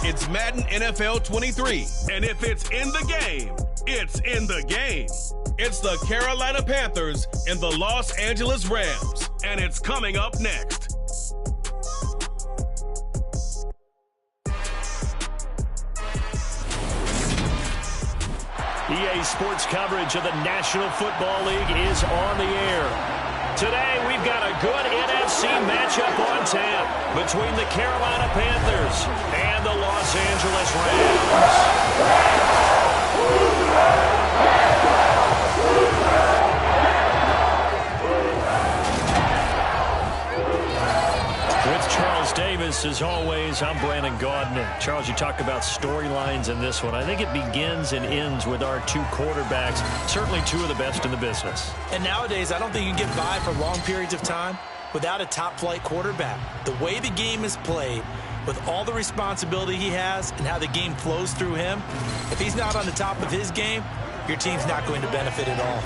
It's Madden NFL 23, and if it's in the game, it's in the game. It's the Carolina Panthers and the Los Angeles Rams, and it's coming up next. EA Sports coverage of the National Football League is on the air. Today, we've got a good NFC matchup on tap between the Carolina Panthers and the Los Angeles Rams. With Charles Davis, as always, I'm Brandon Gaudin. Charles, you talk about storylines in this one. I think it begins and ends with our two quarterbacks, certainly two of the best in the business. And nowadays, I don't think you can get by for long periods of time without a top-flight quarterback. The way the game is played, with all the responsibility he has and how the game flows through him, if he's not on the top of his game, your team's not going to benefit at all.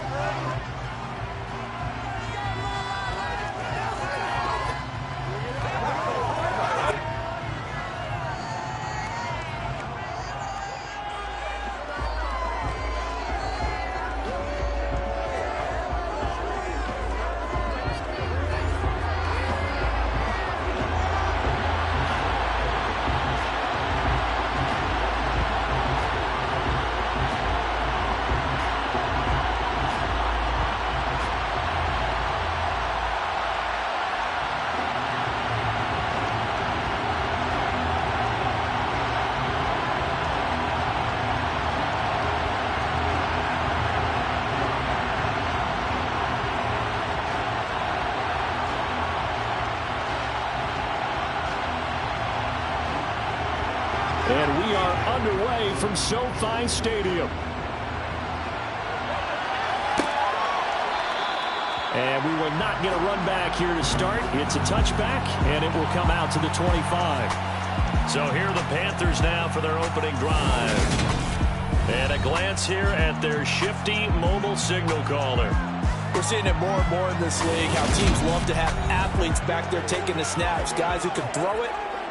And we are underway from SoFi Stadium. And we will not get a run back here to start. It's a touchback, and it will come out to the 25. So here are the Panthers now for their opening drive. And a glance here at their shifty mobile signal caller. We're seeing it more and more in this league, how teams love to have athletes back there taking the snaps, guys who can throw it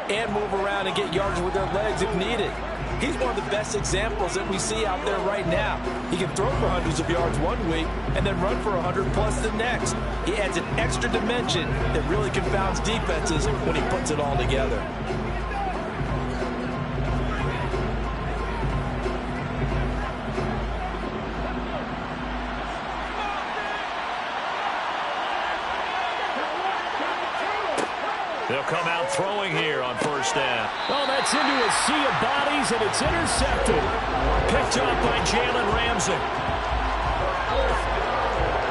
and move around and get yards with their legs if needed. He's one of the best examples that we see out there right now. He can throw for hundreds of yards one week and then run for 100+ the next. He adds an extra dimension that really confounds defenses when he puts it all together. They'll come out throwing here on first down. Oh, that's into a sea of bodies, and it's intercepted. Picked up by Jalen Ramsey.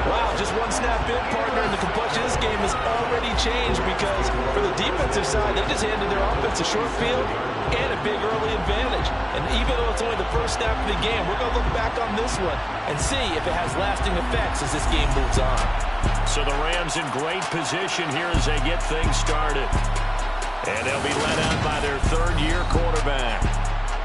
Wow, just one snap in, partner, and the complexion of this game has already changed because for the defensive side, they just handed their offense a short field and a big early advantage. And even though it's only the first snap of the game, we're going to look back on this one and see if it has lasting effects as this game moves on. So the Rams in great position here as they get things started. And they'll be led out by their third-year quarterback.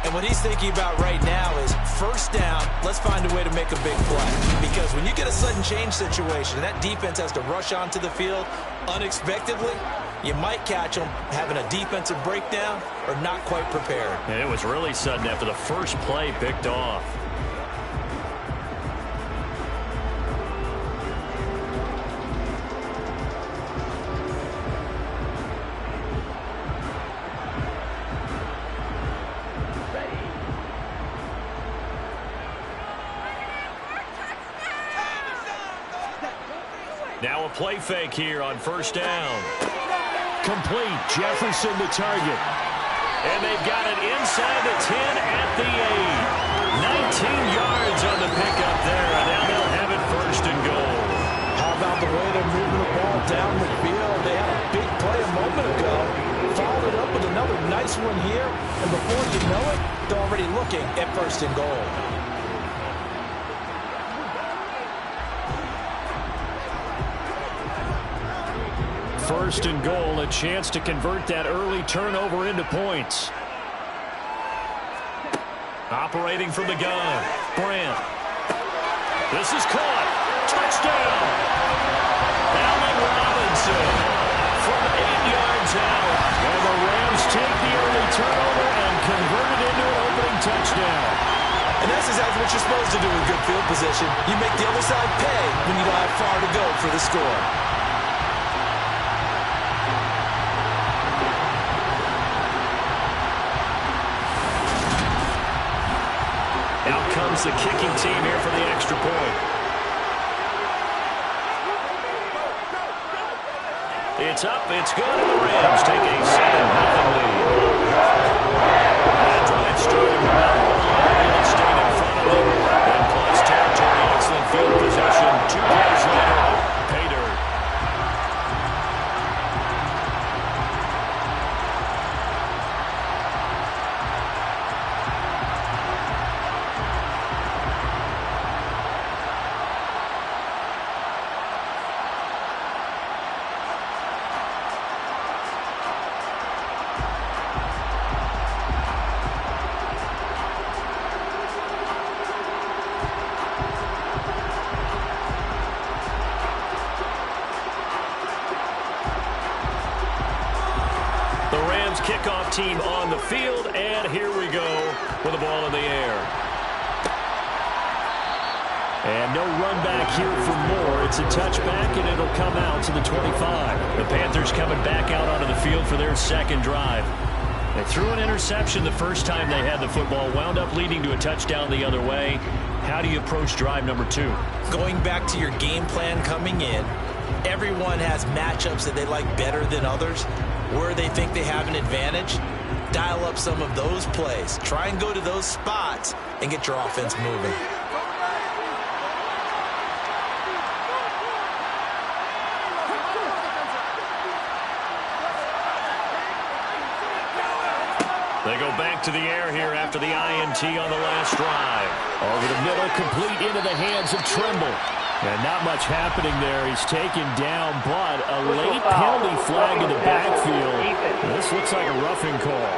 And what he's thinking about right now is first down, let's find a way to make a big play. Because when you get a sudden change situation, and that defense has to rush onto the field unexpectedly, you might catch them having a defensive breakdown or not quite prepared. And it was really sudden after the first play picked off. Now a play fake here on first down. Complete. Jefferson the target. And they've got it inside the 10 at the 8. 19 yards on the pickup there. And now they'll have it first and goal. How about the way they're moving the ball down the field? They had a big play a moment ago. Followed it up with another nice one here. And before you know it, they're already looking at first and goal. First and goal, a chance to convert that early turnover into points. Operating from the gun, Brandt. This is caught. Touchdown. Allen Robinson from 8 yards out. And the Rams take the early turnover and convert it into an opening touchdown. And that's exactly what you're supposed to do with good field position. You make the other side pay when you don't have far to go for the score. Out comes the kicking team here for the extra point. It's up, it's good, and the Rams take a 7-0 lead. That drive started without one line, and it stayed in front of them. And plus territory, excellent field position. 2 plays later, pay dirt. Kickoff team on the field, and here we go with the ball in the air. And no run back here for more. It's a touchback, and it'll come out to the 25. The Panthers coming back out onto the field for their second drive. They threw an interception the first time they had the football, wound up leading to a touchdown the other way. How do you approach drive number 2? Going back to your game plan coming in, everyone has matchups that they like better than others. Where they think they have an advantage, dial up some of those plays. Try and go to those spots and get your offense moving. They go back to the air here after the INT on the last drive. Over the middle, complete into the hands of Trimble. And not much happening there. He's taken down, but a late penalty flag in the backfield. This looks like a roughing call.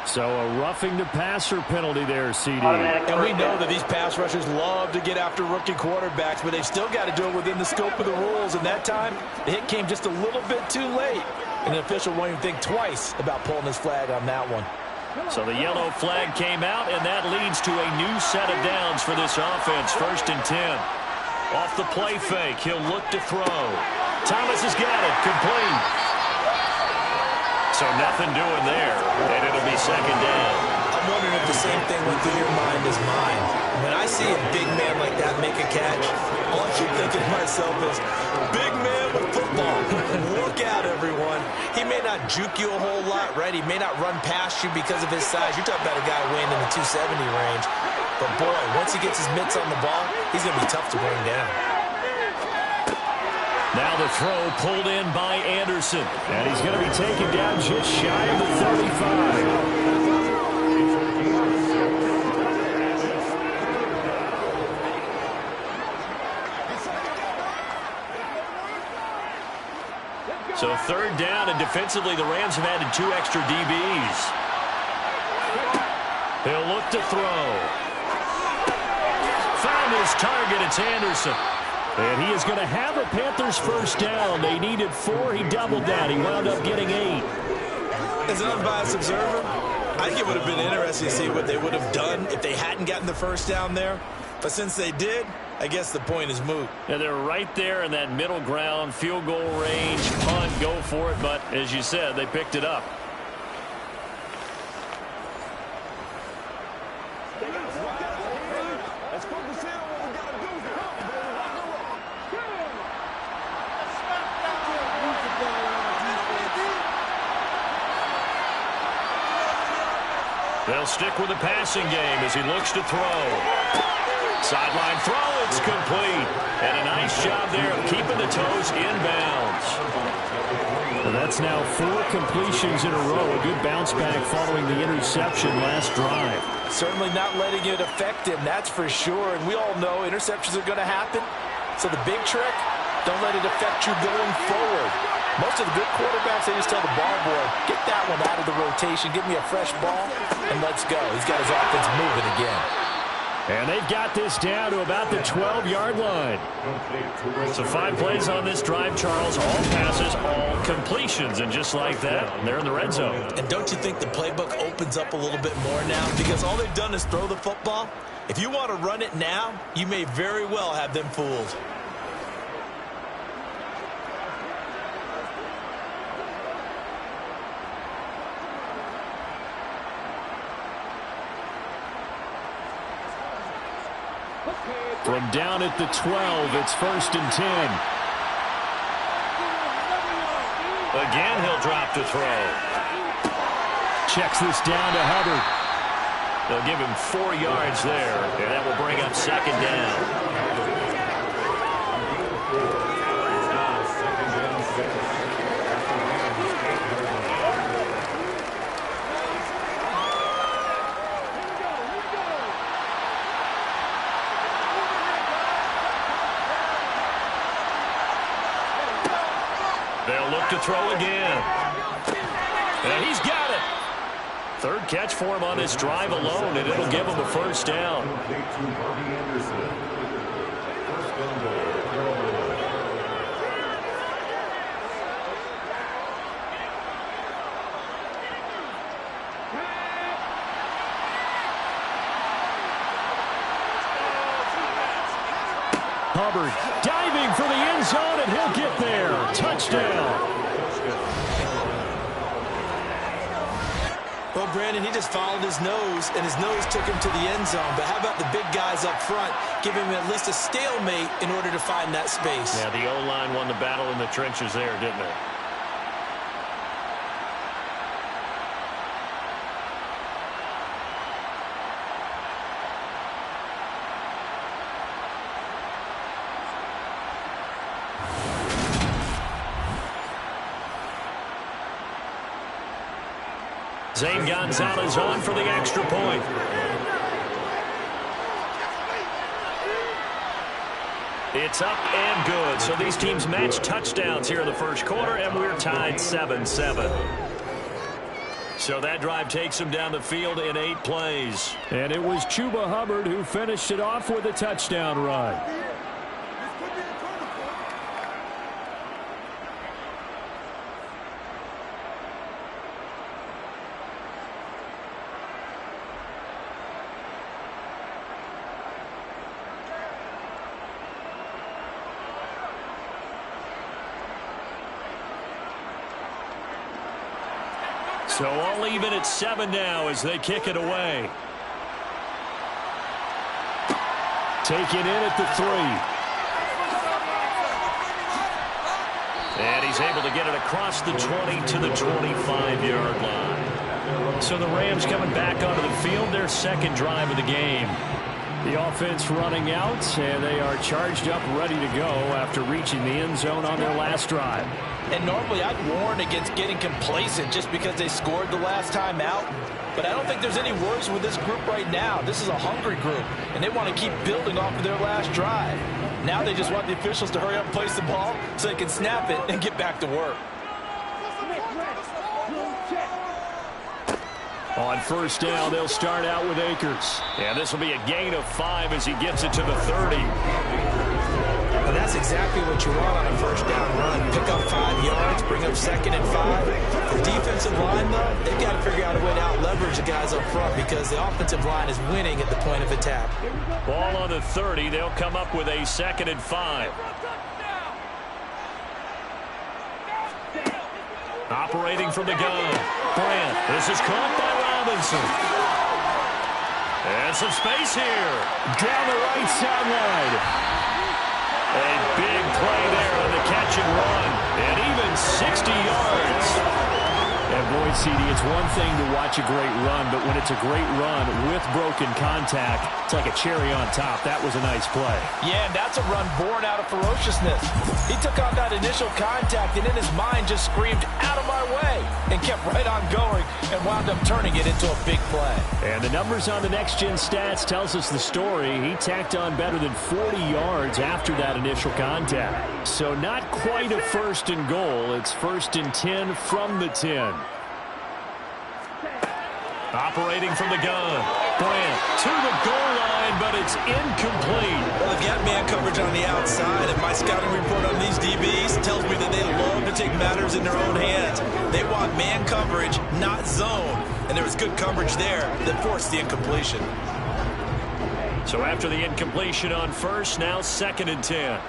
So a roughing the passer penalty there, CD. And we know that these pass rushers love to get after rookie quarterbacks, but they've still got to do it within the scope of the rules. And that time, the hit came just a little bit too late. And the official won't even think twice about pulling his flag on that one. So the yellow flag came out, and that leads to a new set of downs for this offense. 1st and 10. Off the play fake, he'll look to throw. Thomas has got it, complete. So nothing doing there, and it'll be 2nd down. I'm wondering if the same thing went through your mind as mine. When I see a big man like that make a catch, all I keep thinking to myself is, big man with football. Look out, everyone. He may not juke you a whole lot, right? He may not run past you because of his size. You're talking about a guy weighing in the 270 range. But, boy, once he gets his mitts on the ball, he's going to be tough to bring down. Now the throw pulled in by Anderson. And he's going to be taken down just shy of the 35. So 3rd down, and defensively the Rams have added 2 extra DBs. He'll look to throw. Found his target, it's Anderson. And he is going to have a Panthers 1st down. They needed 4, he doubled that. He wound up getting 8. As an unbiased observer, I think it would have been interesting to see what they would have done if they hadn't gotten the 1st down there. But since they did, I guess the point is moot. Yeah, they're right there in that middle ground, field goal range, punt, go for it. But as you said, they picked it up. They'll stick with the passing game as he looks to throw. Sideline throw, it's complete. And a nice job there of keeping the toes inbounds. And that's now 4 completions in a row. A good bounce back following the interception last drive. Certainly not letting it affect him, that's for sure. And we all know interceptions are going to happen. So the big trick, don't let it affect you going forward. Most of the good quarterbacks, they just tell the ball boy, get that one out of the rotation, give me a fresh ball, and let's go. He's got his offense moving again. And they've got this down to about the 12-yard line. So 5 plays on this drive, Charles. All passes, all completions. And just like that, they're in the red zone. And don't you think the playbook opens up a little bit more now? Because all they've done is throw the football. If you want to run it now, you may very well have them fooled. From down at the 12, it's 1st and 10. Again, he'll drop to throw. Checks this down to Hubbard. They'll give him 4 yards there, and that will bring up 2nd down. They'll look to throw again. And he's got it. 3rd catch for him on this drive alone, and it'll give him a 1st down. Hubbard diving for the end zone, and he'll get there. Touchdown. Well, Brandon, he just followed his nose, and his nose took him to the end zone. But how about the big guys up front giving him at least a stalemate in order to find that space? Yeah, the O-line won the battle in the trenches there, didn't it? Zane Gonzalez on for the extra point. It's up and good. So these teams match touchdowns here in the 1st quarter, and we're tied 7-7. So that drive takes them down the field in 8 plays. And it was Chuba Hubbard who finished it off with a touchdown run. So all even at 7 now as they kick it away. Taken in at the 3. And he's able to get it across the 20 to the 25-yard line. So the Rams coming back onto the field, their 2nd drive of the game. The offense running out, and they are charged up, ready to go after reaching the end zone on their last drive. And normally I'd warn against getting complacent just because they scored the last time out. But I don't think there's any worries with this group right now. This is a hungry group, and they want to keep building off of their last drive. Now they just want the officials to hurry up and place the ball so they can snap it and get back to work. On 1st down, they'll start out with Akers. And this will be a gain of 5 as he gets it to the 30. And that's exactly what you want on a 1st down run. Pick up 5 yards, bring up 2nd and 5. The defensive line, though, they've got to figure out a way to out-leverage the guys up front because the offensive line is winning at the point of attack. Ball on the 30. They'll come up with a 2nd and 5. Operating from the gun. Brand. This is caught by Robinson. And some space here. Down the right sideline. A big play there on the catch and run. And even 60 yards. And boy, CD, it's one thing to watch a great run, but when it's a great run with broken contact, it's like a cherry on top. That was a nice play. Yeah, and that's a run born out of ferociousness. He took on that initial contact and in his mind just screamed, "Out of my way," and kept right on going and wound up turning it into a big play. And the numbers on the next-gen stats tells us the story. He tacked on better than 40 yards after that initial contact. So not quite a 1st and goal. It's 1st and 10 from the 10. Operating from the gun. Bryant to the goal line, but it's It's incomplete. Well, they've got man coverage on the outside, and my scouting report on these DBs tells me that they love to take matters in their own hands. They want man coverage, not zone, and there was good coverage there that forced the incompletion. So after the incompletion on first, now 2nd and 10.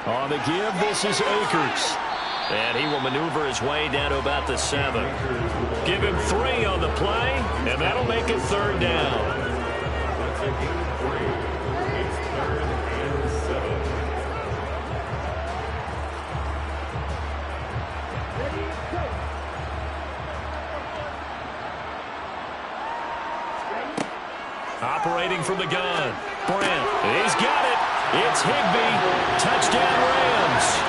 On the give, this is Akers. And he will maneuver his way down to about the 7. Give him 3 on the play, and that'll make it 3rd down. Operating from the gun. Brent, he's got it. It's Higbee. Touchdown Rams.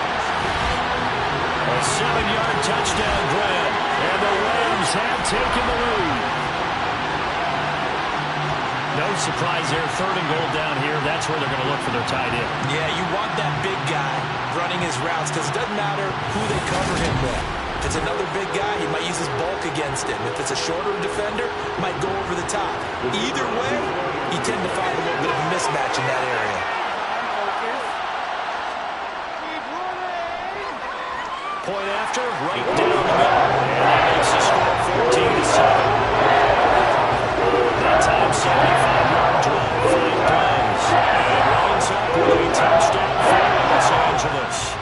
A 7-yard touchdown grab, and the Rams have taken the lead. No surprise there, 3rd and goal down here. That's where they're going to look for their tight end. Yeah, you want that big guy running his routes because it doesn't matter who they cover him with. If it's another big guy, he might use his bulk against him. If it's a shorter defender, might go over the top. Either way, you tend to find a little bit of a mismatch in that area. Point after, right down the middle. And that makes the score 14-7. That time, 75-yard drive, 5 plays. And it winds up with a touchdown for Los Angeles.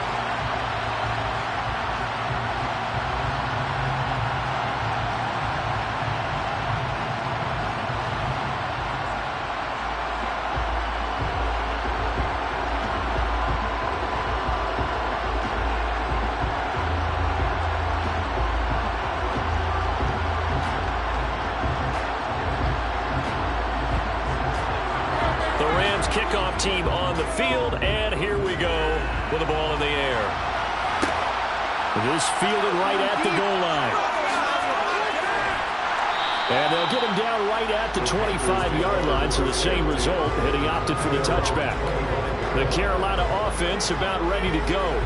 Kickoff team on the field, and here we go with the ball in the air. This fielded right at the goal line. And they'll get him down right at the 25-yard line, so the same result, and he opted for the touchback. The Carolina offense about ready to go.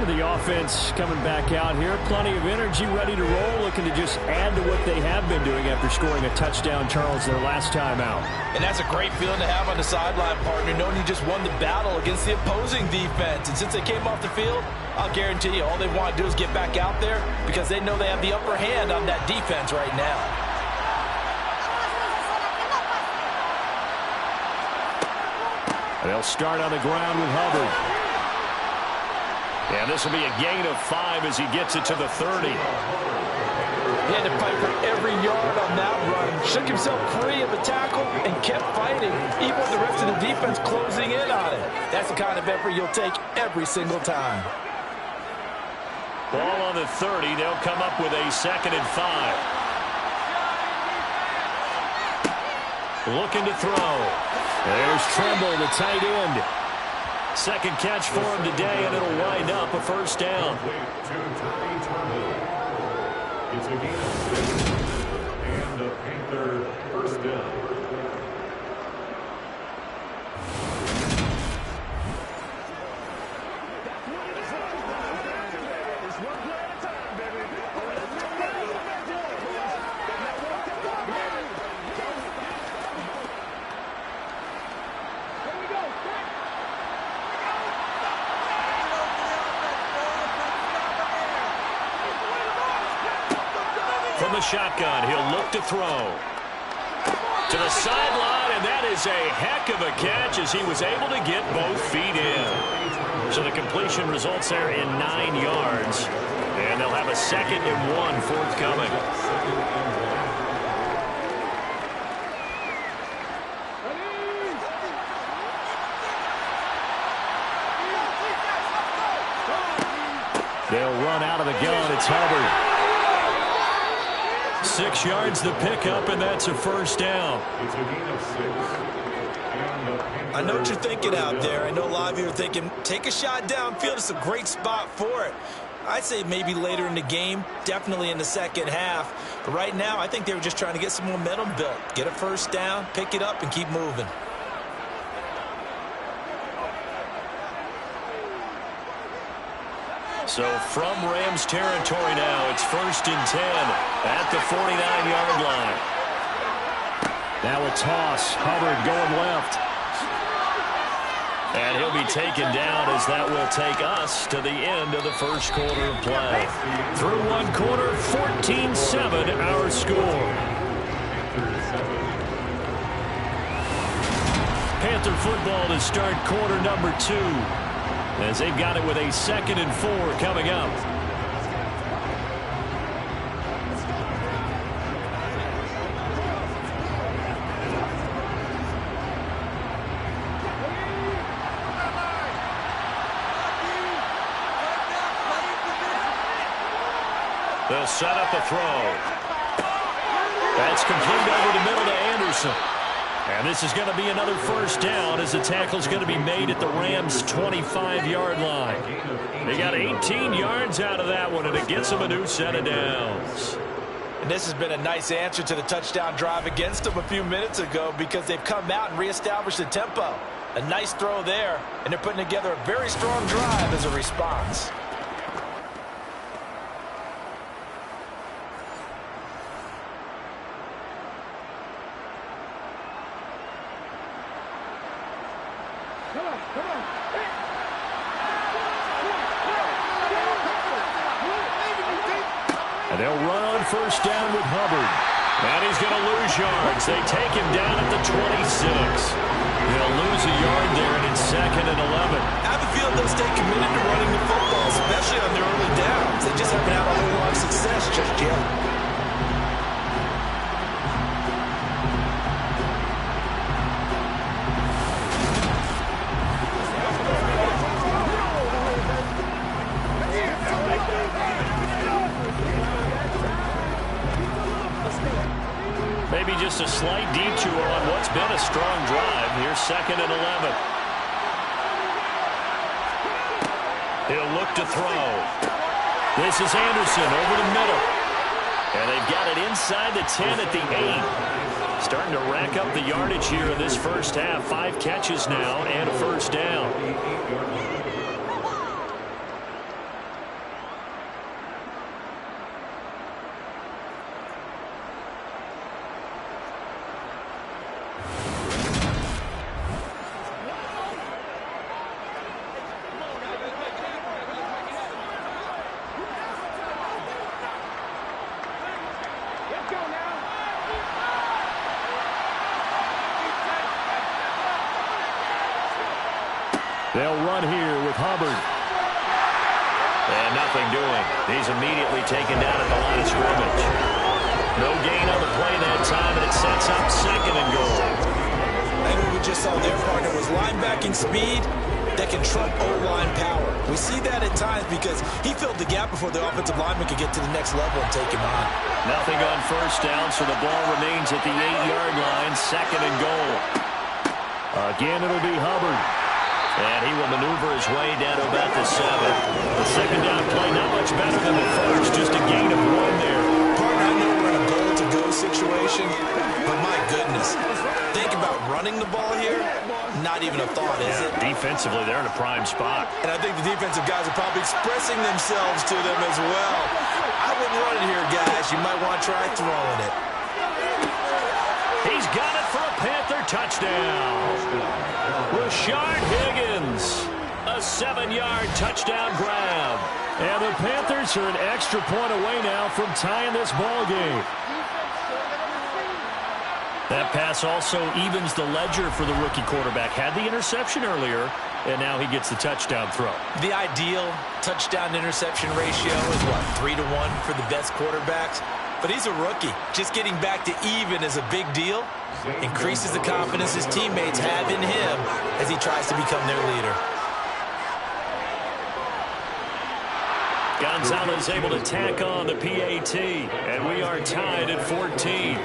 The offense coming back out here, plenty of energy, ready to roll, looking to just add to what they have been doing after scoring a touchdown, Charles, their last time out. And that's a great feeling to have on the sideline, partner, knowing you just won the battle against the opposing defense. And since they came off the field, I'll guarantee you all they want to do is get back out there because they know they have the upper hand on that defense right now. They'll start on the ground with Hubbard. And this will be a gain of 5 as he gets it to the 30. He had to fight for every yard on that run. Shook himself free of a tackle and kept fighting, even with the rest of the defense closing in on it. That's the kind of effort you'll take every single time. Ball on the 30. They'll come up with a 2nd and 5. Looking to throw. There's Tremble, the tight end. Second catch for him today, and it'll wind up a 1st down. It's a gain of 6, and a Panther 1st down. From the shotgun, he'll look to throw. To the sideline, and that is a heck of a catch as he was able to get both feet in. So the completion results there in 9 yards. And they'll have a 2nd and 1 forthcoming. They'll run out of the gun. It's Hubbard. 6 yards the pickup, and that's a 1st down. It's a gain of 6. I know what you're thinking out there. I know a lot of you are thinking, take a shot downfield. It's a great spot for it. I'd say maybe later in the game, definitely in the second half. But right now, I think they were just trying to get some momentum built. Get a 1st down, pick it up, and keep moving. So from Rams territory now, it's 1st and 10 at the 49-yard line. Now a toss. Hubbard going left. And he'll be taken down as that will take us to the end of the first quarter of play. Through one quarter, 14-7 our score. Panther football to start quarter number 2 as they've got it with a 2nd and 4 coming up. They'll set up the throw. That's complete over the middle to Anderson. And this is going to be another first down as the tackle's going to be made at the Rams' 25-yard line. They got 18 yards out of that one, and it gets them a new set of downs. And this has been a nice answer to the touchdown drive against them a few minutes ago because they've come out and reestablished the tempo. A nice throw there, and they're putting together a very strong drive as a response. And they'll run on first down with Hubbard. And he's going to lose yards. They take him down at the 26. They'll lose a yard there, and it's 2nd and 11. I have a feeling they'll stay committed to running the football, especially on their early downs. They just haven't had a whole lot of success just yet. Maybe just a slight detour on what's been a strong drive. Here's 2nd and 11. He'll look to throw. This is Anderson over the middle. And they've got it inside the 10 at the 8. Starting to rack up the yardage here in this first half. 5 catches now and a first down. They'll run here with Hubbard. And nothing doing. He's immediately taken down at the line of scrimmage. No gain on the play that time, and it sets up 2nd and goal. I think what we just saw their partner was linebacking speed that can trump O-line power. We see that at times because he filled the gap before the offensive lineman could get to the next level and take him on. Nothing on first down, so the ball remains at the 8-yard line, 2nd and goal. Again, it'll be Hubbard. And he will maneuver his way down to about the 7. The second down play not much better than the first, just a gain of 1 there. Partner, I know we're in a goal-to-go situation, but my goodness, think about running the ball here. Not even a thought, is it? Defensively, they're in a prime spot. And I think the defensive guys are probably expressing themselves to them as well. I wouldn't run it here, guys. You might want to try throwing it. He's got it for a Panther touchdown. Rashard Higgins, a 7-yard touchdown grab. And the Panthers are an extra point away now from tying this ball game. That pass also evens the ledger for the rookie quarterback. Had the interception earlier, and now he gets the touchdown throw. The ideal touchdown-interception ratio is, what, 3 to 1 for the best quarterbacks? But he's a rookie. Just getting back to even is a big deal. Increases the confidence his teammates have in him as he tries to become their leader. Gonzalez able to tack on the PAT, and we are tied at 14.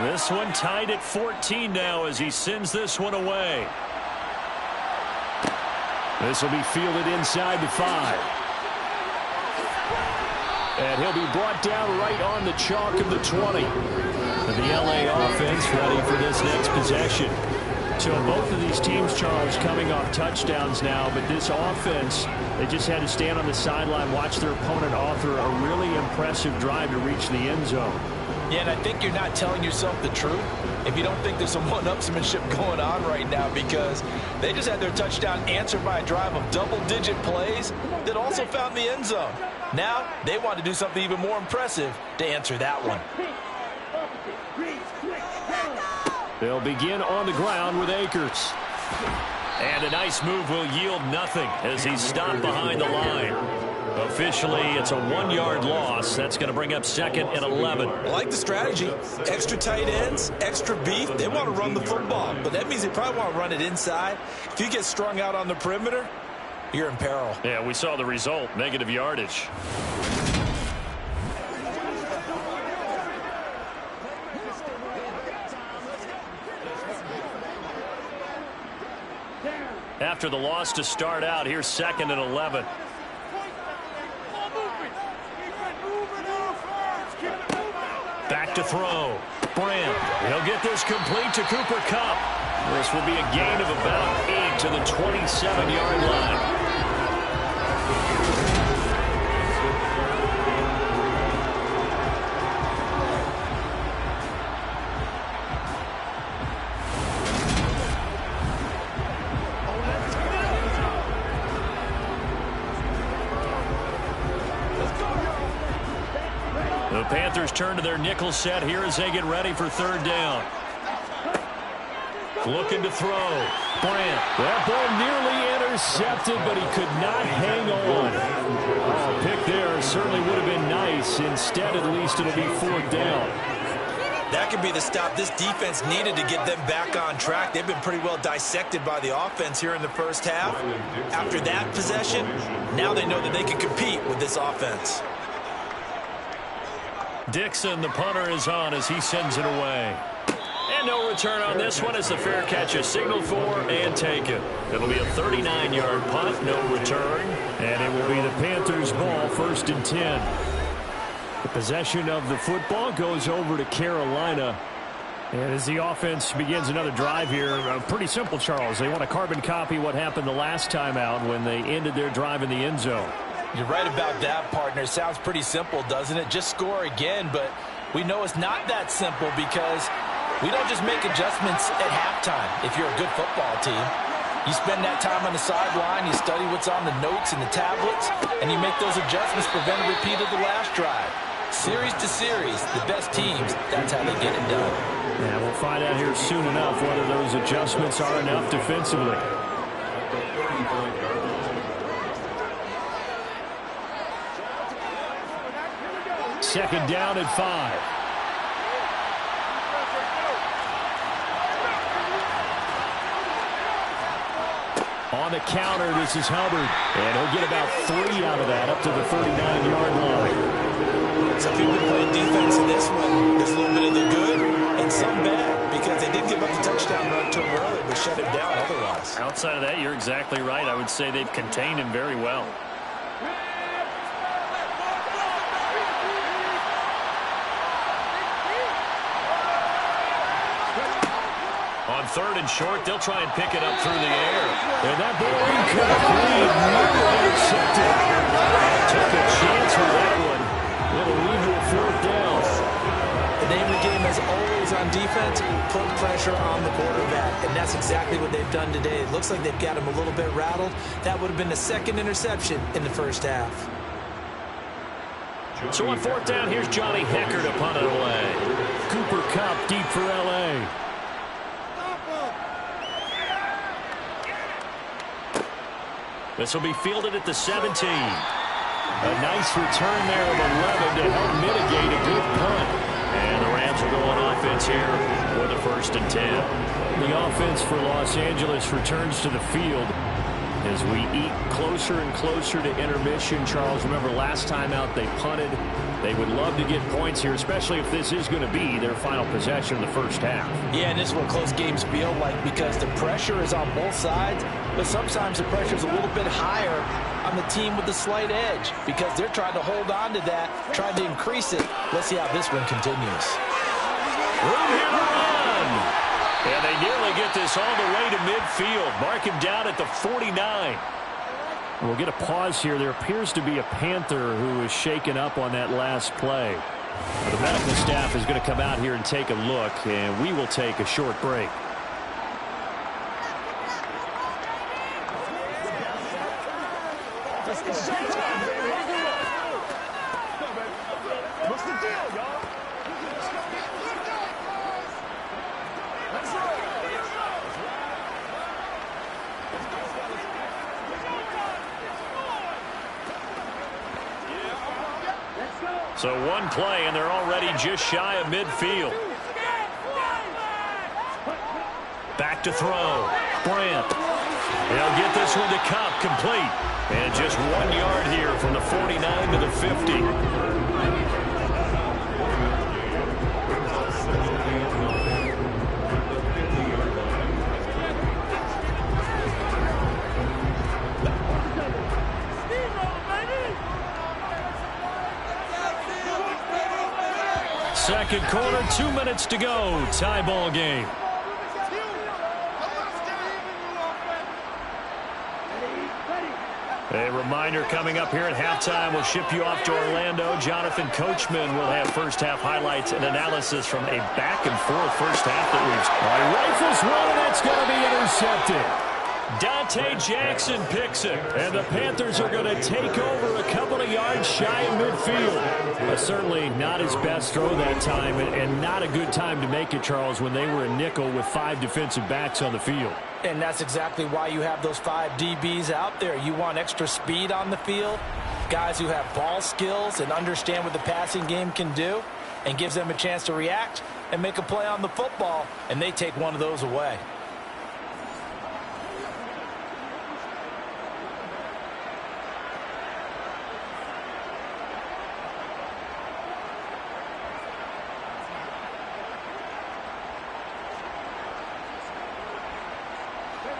This one tied at 14 now as he sends this one away. This will be fielded inside the 5. And he'll be brought down right on the chalk of the 20. And the LA offense ready for this next possession. So both of these teams, Charles, coming off touchdowns now, but this offense, they just had to stand on the sideline, watch their opponent author a really impressive drive to reach the end zone. Yeah, and I think you're not telling yourself the truth if you don't think there's some one-upsmanship going on right now, because they just had their touchdown answered by a drive of double-digit plays that also found the end zone. Now they want to do something even more impressive to answer that one. They'll begin on the ground with Akers. And a nice move will yield nothing as he's stopped behind the line. Officially, it's a 1-yard loss. That's going to bring up 2nd and 11. I like the strategy. Extra tight ends, extra beef. They want to run the football, but that means they probably want to run it inside. If you get strung out on the perimeter, you're in peril. Yeah, we saw the result, negative yardage. After the loss to start out, here's 2nd and 11. Back to throw. Brand. He'll get this complete to Cooper Kupp. This will be a gain of about 8 to the 27-yard line. The Panthers turn to their nickel set here as they get ready for 3rd down. Looking to throw. Brand. That ball nearly intercepted, but he could not hang on. Oh, pick there certainly would have been nice. Instead, at least it'll be 4th down. That could be the stop this defense needed to get them back on track. They've been pretty well dissected by the offense here in the first half. After that possession, now they know that they can compete with this offense. Dixon, the punter, is on as he sends it away. And no return on this one as the fair catch is signaled for and taken. It'll be a 39-yard punt, no return. And it will be the Panthers' ball, 1st and 10. The possession of the football goes over to Carolina. And as the offense begins another drive here, pretty simple, Charles. They want to carbon copy what happened the last time out when they ended their drive in the end zone. You're right about that, partner. Sounds pretty simple, doesn't it? Just score again, but we know it's not that simple because we don't just make adjustments at halftime if you're a good football team. You spend that time on the sideline, you study what's on the notes and the tablets, and you make those adjustments to prevent a repeat of the last drive. Series to series, the best teams, that's how they get it done. Yeah, we'll find out here soon enough whether those adjustments are enough defensively. Second down and 5. On the counter, this is Hubbard. And he'll get about 3 out of that, up to the 39-yard line. Some people playing defense in this one. There's a little bit of the good and some bad because they did give up the touchdown run to him early, but shut him down otherwise. Outside of that, you're exactly right. I would say they've contained him very well. On 3rd and short, they'll try and pick it up through the air. And that ball incomplete, nearly intercepted. Took a chance with that one. It'll lead to a 4th down. The name of the game, as always on defense, put pressure on the quarterback. And that's exactly what they've done today. It looks like they've got him a little bit rattled. That would have been the 2nd interception in the first half. So on 4th down, here's Johnny Hecker to punt it away. Cooper Kupp deep for L.A. This will be fielded at the 17. A nice return there of 11 to help mitigate a good punt. And the Rams will go on offense here with a 1st and 10. The offense for Los Angeles returns to the field. As we eat closer and closer to intermission, Charles, remember last time out they punted. They would love to get points here, especially if this is going to be their final possession in the first half. Yeah, and this is what close games feel like because the pressure is on both sides, but sometimes the pressure is a little bit higher on the team with the slight edge because they're trying to hold on to that, trying to increase it. Let's see how this one continues. Room here to run. And they nearly get this all the way to midfield. Mark him down at the 49. We'll get a pause here. There appears to be a Panther who is shaken up on that last play. The medical staff is going to come out here and take a look, and we will take a short break. What's the deal, y'all? So one play, and they're already just shy of midfield. Back to throw. Brandt. They'll get this one to Cup, complete. And just 1 yard here from the 49 to the 50. Second quarter, 2 minutes to go. Tie ball game. A reminder coming up here at halftime. We'll ship you off to Orlando. Jonathan Coachman will have first half highlights and analysis from a back and forth first half that we've. Rifles one, and that's going to be intercepted. Dante Jackson picks it, and the Panthers are going to take over a couple of yards shy of midfield. Certainly not his best throw that time, and not a good time to make it, Charles, when they were a nickel with 5 defensive backs on the field. And that's exactly why you have those 5 DBs out there. You want extra speed on the field, guys who have ball skills and understand what the passing game can do, and gives them a chance to react and make a play on the football, and they take one of those away.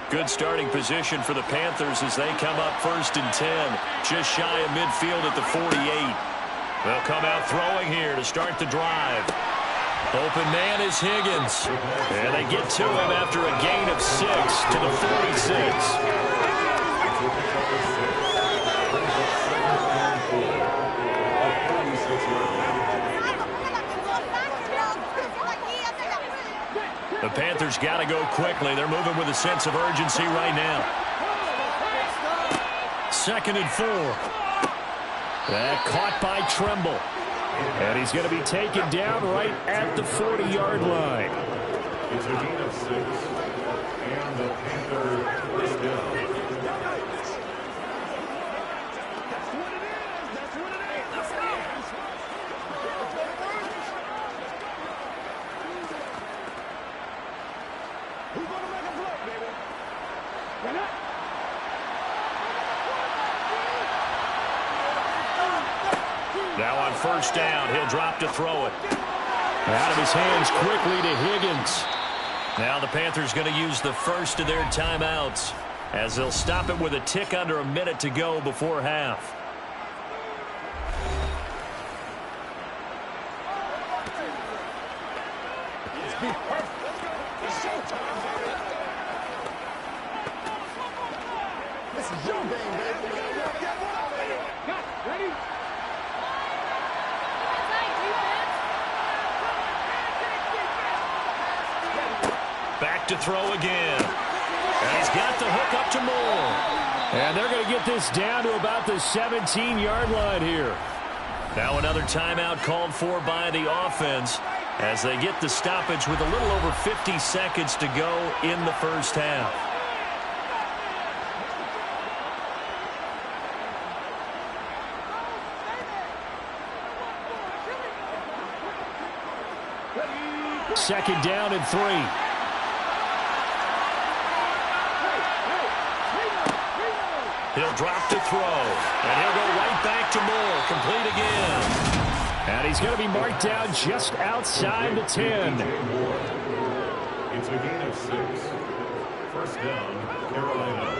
Good starting position for the Panthers as they come up 1st and 10. Just shy of midfield at the 48. They'll come out throwing here to start the drive. Open man is Higgins. And they get to him after a gain of 6 to the 46. The Panthers got to go quickly. They're moving with a sense of urgency right now. 2nd and 4. That caught by Tremble. And he's going to be taken down right at the 40-yard line. It's a gain of 6. And the Panthers first down. Now on 1st down, he'll drop to throw it. Out of his hands quickly to Higgins. Now the Panthers going to use the first of their timeouts as they'll stop it with a tick under a minute to go before half. This is your game, baby. Ready? Back to throw again. And he's got the hook up to Moore. And they're going to get this down to about the 17-yard line here. Now another timeout called for by the offense as they get the stoppage with a little over 50 seconds to go in the first half. Second down and 3. He'll drop to throw, and he'll go right back to Moore, complete again. And he's going to be marked down just outside the 10. It's a gain of 6. First down, Carolina.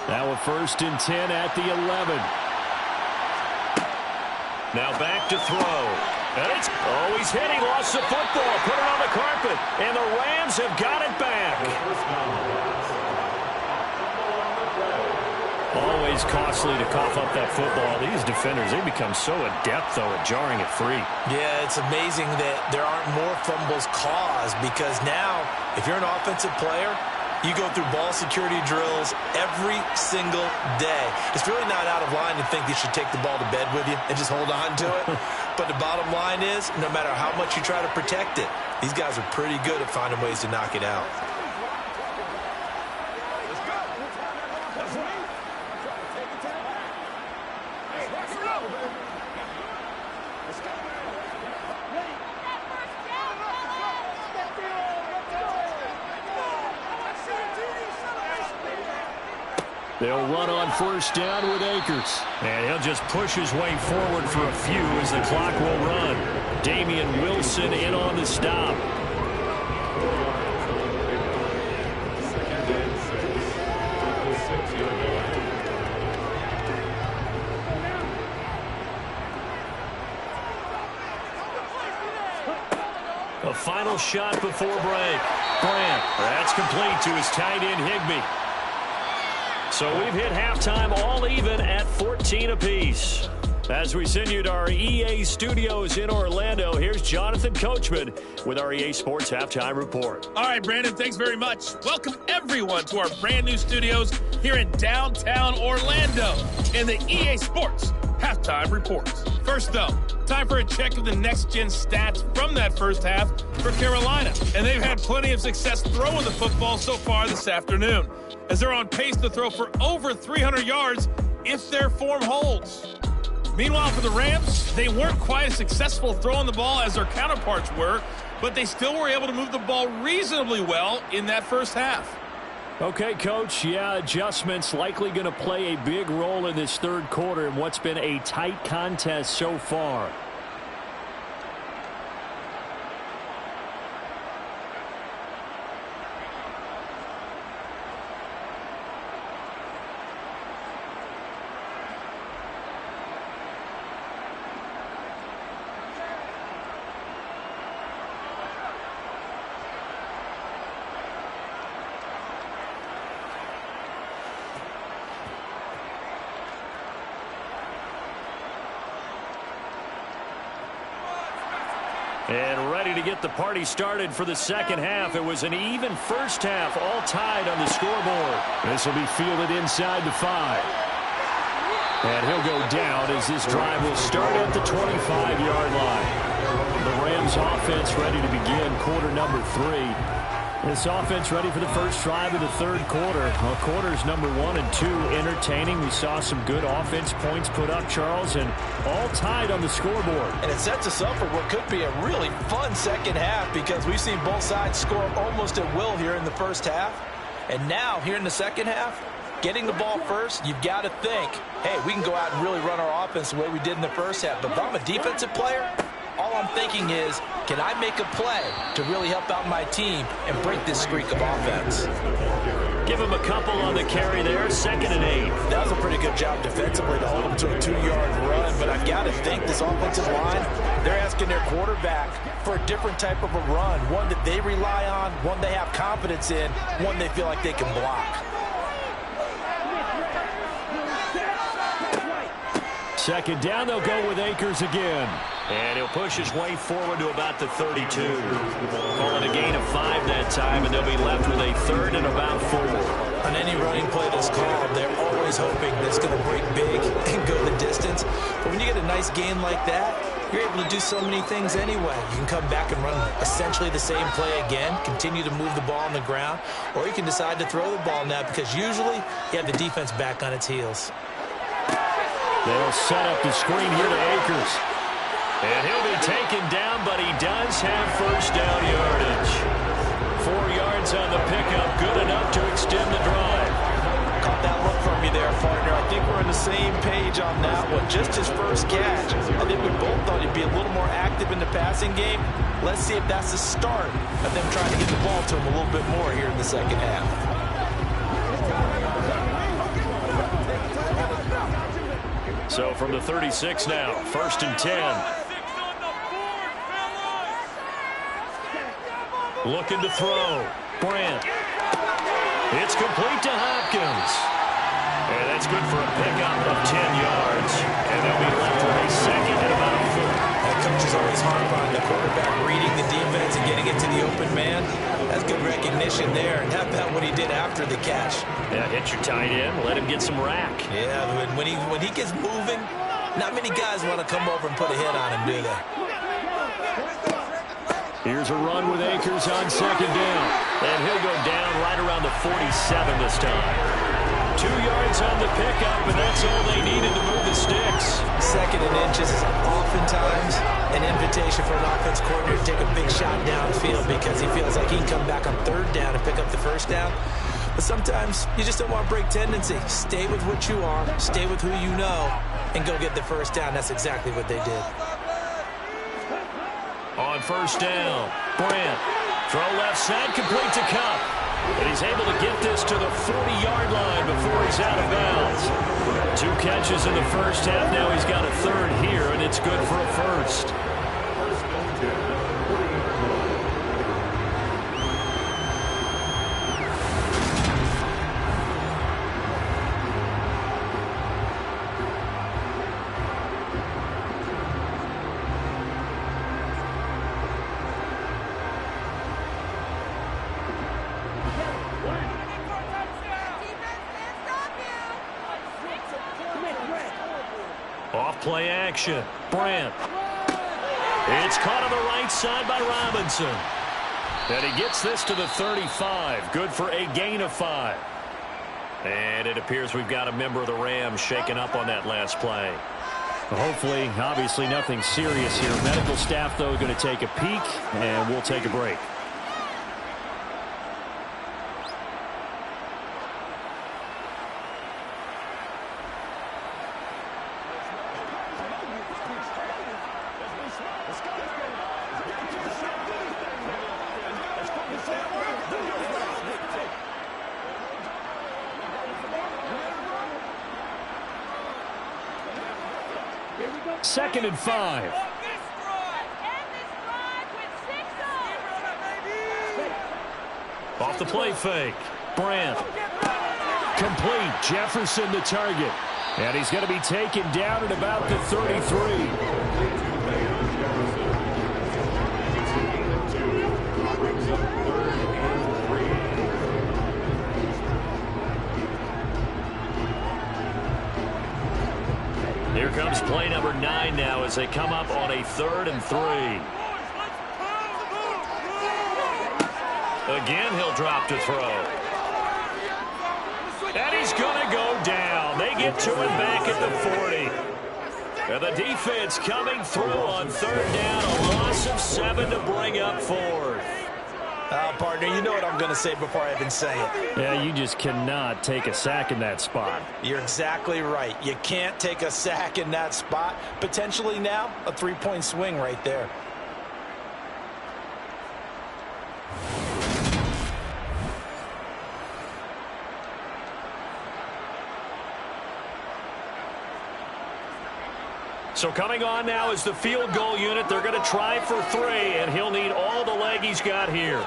Now a 1st and 10 at the 11. Now back to throw. And it's, he's hit. He lost the football. Put it on the carpet. And the Rams have got it back. Always costly to cough up that football. These defenders, they become so adept, though, at jarring it free. Yeah, it's amazing that there aren't more fumbles caused, because now, if you're an offensive player, you go through ball security drills every single day. It's really not out of line to think you should take the ball to bed with you and just hold on to it. But the bottom line is, no matter how much you try to protect it, these guys are pretty good at finding ways to knock it out. They'll run on 1st down with Akers. And he'll just push his way forward for a few as the clock will run. Damian Wilson in on the stop. A final shot before break. Grant, that's complete to his tight end Higbee. So we've hit halftime all even at 14 apiece. As we send you to our EA studios in Orlando, here's Jonathan Coachman with our EA Sports Halftime Report. All right, Brandon, thanks very much. Welcome, everyone, to our brand new studios here in downtown Orlando in the EA Sports Halftime Report. First, though, time for a check of the next-gen stats from that first half for Carolina. And they've had plenty of success throwing the football so far this afternoon, as they're on pace to throw for over 300 yards if their form holds. Meanwhile, for the Rams, they weren't quite as successful throwing the ball as their counterparts were, but they still were able to move the ball reasonably well in that first half. Okay, Coach, yeah, adjustments likely going to play a big role in this third quarter in what's been a tight contest so far. And ready to get the party started for the second half. It was an even first half, all tied on the scoreboard. This will be fielded inside the 5. And he'll go down as this drive will start at the 25-yard line. The Rams offense ready to begin quarter number 3. This offense ready for the first drive of the third quarter. Well, quarters number 1 and 2 entertaining. We saw some good offense points put up, Charles, and all tied on the scoreboard. And it sets us up for what could be a really fun second half, because we've seen both sides score almost at will here in the first half. And now, here in the second half, getting the ball first, you've got to think, hey, we can go out and really run our offense the way we did in the first half. But if I'm a defensive player, all I'm thinking is, can I make a play to really help out my team and break this streak of offense? Give him a couple on the carry there, 2nd and 8. That was a pretty good job defensively to hold him to a 2-yard run, but I've got to think this offensive line, they're asking their quarterback for a different type of a run, one that they rely on, one they have confidence in, one they feel like they can block. Second down, they'll go with Akers again. And he'll push his way forward to about the 32. Calling a gain of 5 that time, and they'll be left with a 3rd and about 4. On any running play that's called, they're always hoping that's going to break big and go the distance. But when you get a nice gain like that, you're able to do so many things anyway. You can come back and run essentially the same play again, continue to move the ball on the ground, or you can decide to throw the ball now because usually you have the defense back on its heels. They'll set up the screen here to Akers. And he'll be taken down, but he does have first down yardage. 4 yards on the pickup, good enough to extend the drive. Caught that look from you there, partner. I think we're on the same page on that one. Just his first catch. I think we both thought he'd be a little more active in the passing game. Let's see if that's the start of them trying to get the ball to him a little bit more here in the second half. So from the 36 now, 1st and 10. Looking to throw. Brandt. It's complete to Hopkins. And that's good for a pickup of 10 yards. And they'll be left with a second and about a foot. That coach is always hard on the quarterback reading the defense and getting it to the open man. That's good recognition there. And how about what he did after the catch? Yeah, hit your tight end. Let him get some rack. Yeah, when he gets moving, not many guys want to come over and put a hit on him, do they? Here's a run with Akers on 2nd down. And he'll go down right around the 47 this time. 2 yards on the pickup, and that's all they needed to move the sticks. 2nd and inches is oftentimes an invitation for an offense coordinator to take a big shot downfield because he feels like he can come back on 3rd down and pick up the 1st down. But sometimes you just don't want to break tendency. Stay with what you are, stay with who you know, and go get the 1st down. That's exactly what they did. On 1st down, Brandt. Throw left side, complete to Cup. And he's able to get this to the 40-yard line before he's out of bounds. 2 catches in the 1st half. Now he's got a 3rd here, and it's good for a 1st. Play action. Brandt. It's caught on the right side by Robinson. And he gets this to the 35. Good for a gain of 5. And it appears we've got a member of the Rams shaken up on that last play. Hopefully, obviously nothing serious here. Medical staff, though, going to take a peek, and we'll take a break. Second and 5. Off the play fake. Brandt. Complete. Jefferson the target. And he's going to be taken down at about the 33. Here comes play number 9 now as they come up on a 3rd and 3. Again, he'll drop to throw. And he's going to go down. They get to him back at the 40. And the defense coming through on 3rd down. A loss of 7 to bring up 4th. Partner, you know what I'm going to say before I even say it. Yeah, you just cannot take a sack in that spot. You're exactly right. You can't take a sack in that spot. Potentially now, a 3-point swing right there. So coming on now is the field goal unit. They're going to try for 3, and he'll need all the leg he's got here.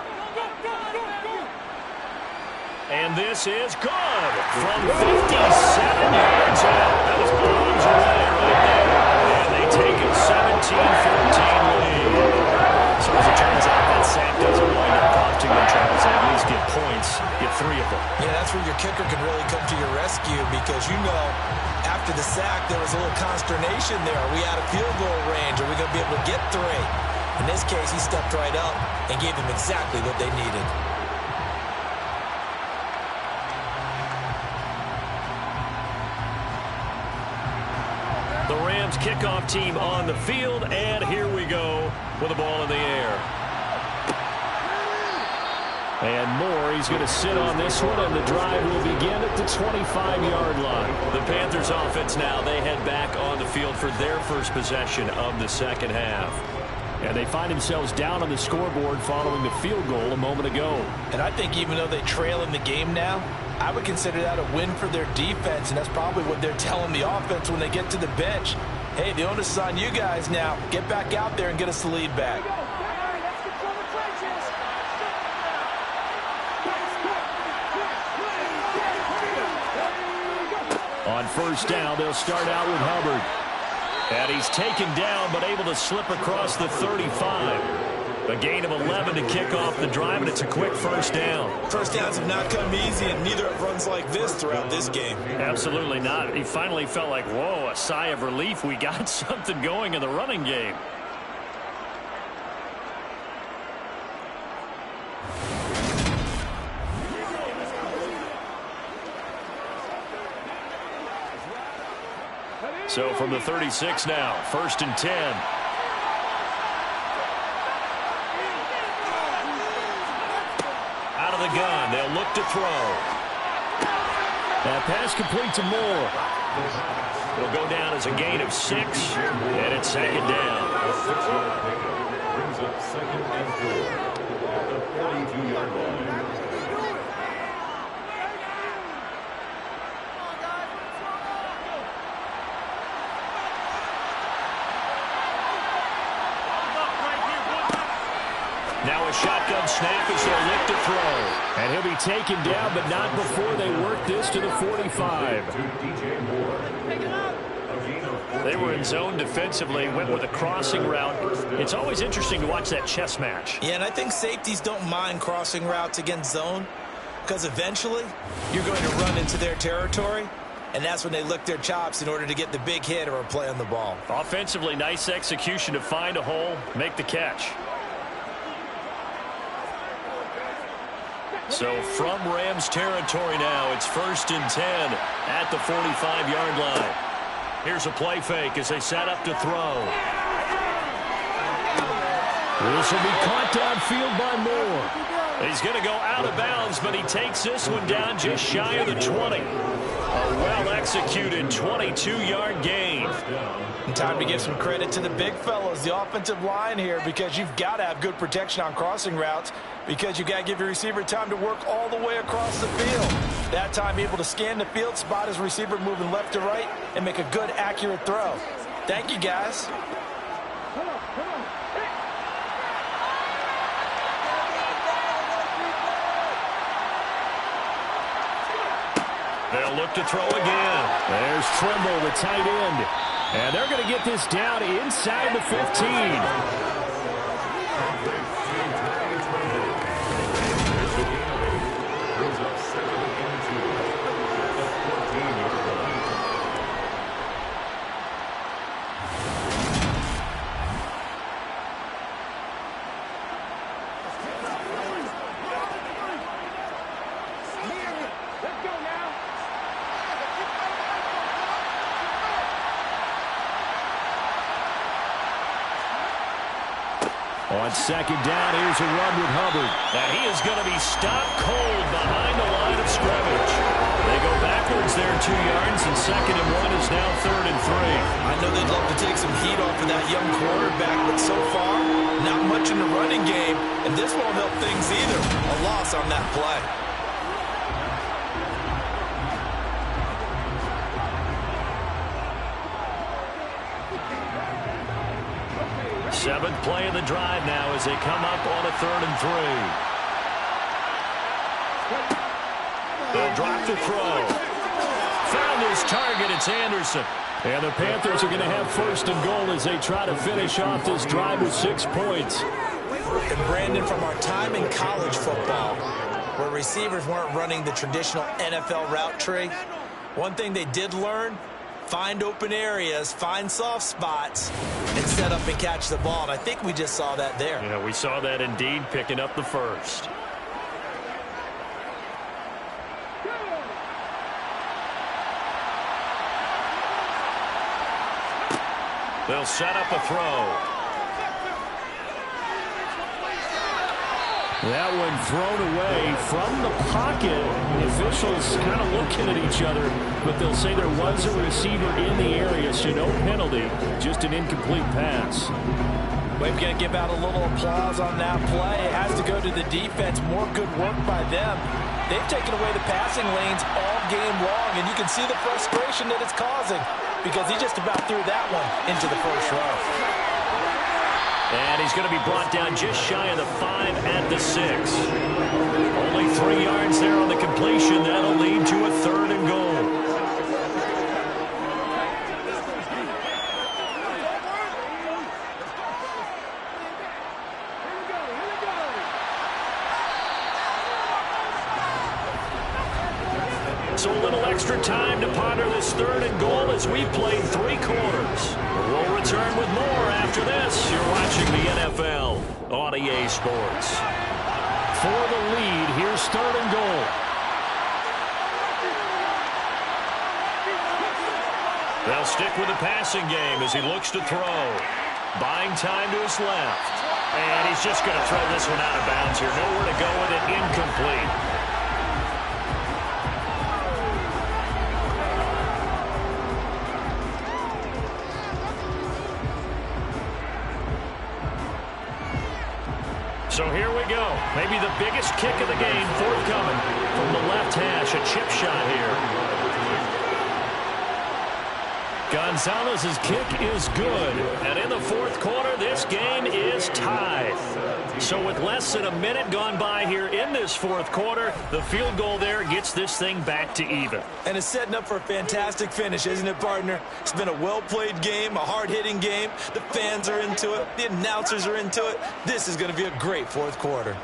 And this is good from 57 yards out. That was arms away right there. And they take a 17-14 lead. So as it turns out, that sack doesn't wind up costing them, Travis. At least get points, get 3 of them. Yeah, that's where your kicker can really come to your rescue. rescue because, after the sack, there was a little consternation there. Are we out of field goal range? Are we going to be able to get 3? In this case, he stepped right up and gave them exactly what they needed. The Rams kickoff team on the field, and here we go with the ball in the air. And Moore, he's going to sit on this one, and the drive will begin at the 25-yard line. The Panthers offense now, they head back on the field for their first possession of the second half. And they find themselves down on the scoreboard following the field goal a moment ago. And I think even though they trail in the game now, I would consider that a win for their defense, and that's probably what they're telling the offense when they get to the bench. Hey, the onus is on you guys now. Get back out there and get us the lead back. On first down, they'll start out with Hubbard. And he's taken down, but able to slip across the 35. A gain of 11 to kick off the drive, and it's a quick first down. First downs have not come easy, and neither have runs like this throughout this game. Absolutely not. He finally felt like, whoa, a sigh of relief. We got something going in the running game. So from the 36 now, 1st and 10. Out of the gun, they'll look to throw. That pass complete to Moore. It'll go down as a gain of 6, and it's 2nd down. Brings up 2nd and 4 at the 42-yard line. Now a shotgun snap as they'll look to throw. And he'll be taken down, but not before they work this to the 45. They were in zone defensively, went with a crossing route. It's always interesting to watch that chess match. Yeah, and I think safeties don't mind crossing routes against zone because eventually you're going to run into their territory, and that's when they lick their chops in order to get the big hit or a play on the ball. Offensively, nice execution to find a hole, make the catch. So from Rams territory now, it's 1st and 10 at the 45-yard line. Here's a play fake as they set up to throw. This will be caught downfield by Moore. He's going to go out of bounds, but he takes this one down just shy of the 20. A well-executed 22-yard gain. And time to give some credit to the big fellows, the offensive line here, because you've got to have good protection on crossing routes because you've got to give your receiver time to work all the way across the field. That time able to scan the field, spot his receiver moving left to right, and make a good, accurate throw. Thank you, guys. They'll look to throw again. There's Trimble, the tight end. And they're going to get this down inside the 15. On 2nd down, here's a run with Hubbard. And he is going to be stopped cold behind the line of scrimmage. They go backwards there 2 yards, and 2nd and 1 is now 3rd and 3. I know they'd love to take some heat off of that young quarterback, but so far, not much in the running game, and this won't help things either. A loss on that play. Seventh play of the drive now as they come up on a 3rd and 3. They'll drop the throw. Found his target. It's Anderson. And the Panthers are going to have 1st and goal as they try to finish off this drive with 6 points. And Brandon, from our time in college football, where receivers weren't running the traditional NFL route tree, One thing they did learn, find open areas, find soft spots, and set up and catch the ball. And I think we just saw that there. Yeah, we saw that indeed, picking up the first. They'll set up a throw. That one thrown away from the pocket. The officials kind of looking at each other, but they'll say there was a receiver in the area, so no penalty, just an incomplete pass. We're going to give out a little applause on that play. It has to go to the defense. More good work by them. They've taken away the passing lanes all game long, and you can see the frustration that it's causing because he just about threw that one into the first row. And he's going to be brought down just shy of the 5 at the 6. Only 3 yards there on the completion. That'll lead to a 3rd and goal. So a little extra time to ponder this 3rd and goal as we played 3 quarters. We'll return with more after this. You're watching the NFL on EA Sports. For the lead, here's 3rd and goal. They'll stick with the passing game as he looks to throw. Buying time to his left. And he's just going to throw this one out of bounds here. Nowhere to go with it. Incomplete. So here we go. Maybe the biggest kick of the game forthcoming from the left hash. A chip shot here. Gonzalez's kick is good. And in the 4th quarter, this game is tied. So with less than a minute gone by here in this 4th quarter, the field goal there gets this thing back to even. And it's setting up for a fantastic finish, isn't it, partner? It's been a well-played game, a hard-hitting game. The fans are into it. The announcers are into it. This is going to be a great 4th quarter.